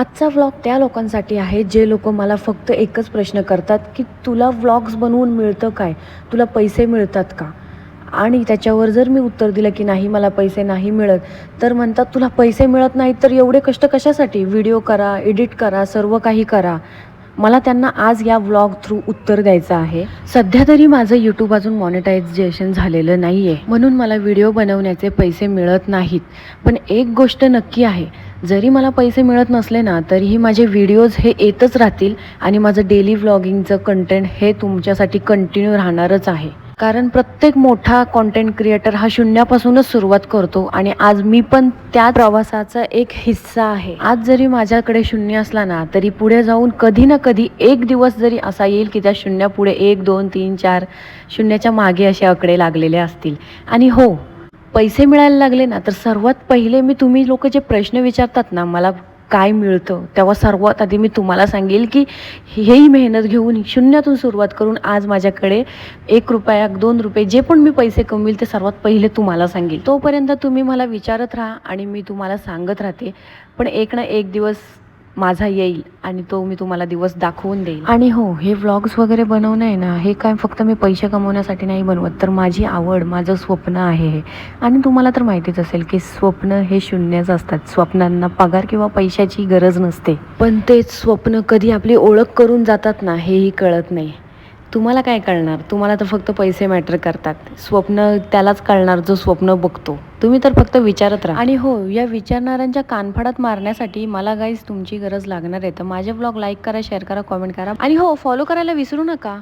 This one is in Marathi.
आजचा व्लॉग त्या लोकांसाठी आहे जे लोक मला फक्त एकच प्रश्न करतात की तुला व्लॉग्स बनवून मिळतं काय, तुला पैसे मिळतात का? आणि त्याच्यावर जर मी उत्तर दिलं की नाही मला पैसे नाही मिळत, तर म्हणतात तुला पैसे मिळत नाहीत तर एवढे कष्ट कशासाठी? व्हिडिओ करा, एडिट करा, सर्व काही करा. मला त्यांना आज या व्लॉग थ्रू उत्तर द्यायचं आहे. सध्या तरी माझं यूट्यूब अजून मॉनिटायझेशन झालेलं नाही आहे, म्हणून मला व्हिडिओ बनवण्याचे पैसे मिळत नाहीत. पण एक गोष्ट नक्की आहे, जरी मला पैसे मिळत नसले ना तरीही माझे व्हिडिओज हे येतच राहतील आणि माझं डेली व्लॉगिंगचं कंटेंट हे तुमच्यासाठी कंटिन्यू राहणारच आहे. कारण प्रत्येक मोठा कॉन्टेंट क्रिएटर हा शून्यापासूनच सुरुवात करतो आणि आज मी पण त्या प्रवासाचा एक हिस्सा आहे. आज जरी माझ्याकडे शून्य असला ना तरी पुढे जाऊन कधी ना कधी एक दिवस जरी असा येईल की त्या शून्यापुढे 1 2 3 4 शून्याच्या मागे असे आकडे लागलेले असतील. आणि हो, पैसे मिळायला लागले ना तर सर्वात पहिले मी तुम्ही लोक जे प्रश्न विचारतात ना मला काय मिळतं, तेव्हा सर्वात आधी मी तुम्हाला सांगेल की हेही मेहनत घेऊन शून्यातून सुरुवात करून आज माझ्याकडे 1 रुपया 2 रुपये जे पण मी पैसे कमविल ते सर्वात पहिले तुम्हाला सांगेल. तोपर्यंत तुम्ही मला विचारत राहा आणि मी तुम्हाला सांगत राहते. पण एक ना एक दिवस माझा येईल आणि तो मी तुम्हाला दिवस दाखवून देईल. आणि हो, हे व्लॉग्स वगैरे बनवणं आहे ना, हे काय फक्त मी पैसे कमवण्यासाठी नाही बनवत, तर माझी आवड, माझं स्वप्न आहे हे. आणि तुम्हाला तर माहितीच असेल की स्वप्न हे शून्यच असतात. स्वप्नांना पगार किंवा पैशाची गरज नसते, पण तेच स्वप्न कधी आपली ओळख करून जातात ना हेही कळत नाही. तुम्हाला काय कळणार? तुम्हाला तर फक्त पैसे मॅटर करतात. स्वप्न त्यालाच कळणार जो स्वप्न बघतो. तुम्ही तर फक्त विचारत राहा. आणि हो, या विचारणाऱ्यांच्या कानफाडात मारण्यासाठी मला गाईज तुमची गरज लागणार आहे. तर माझे व्लॉग लाईक करा, शेअर करा, कॉमेंट करा आणि हो, फॉलो करायला विसरू नका.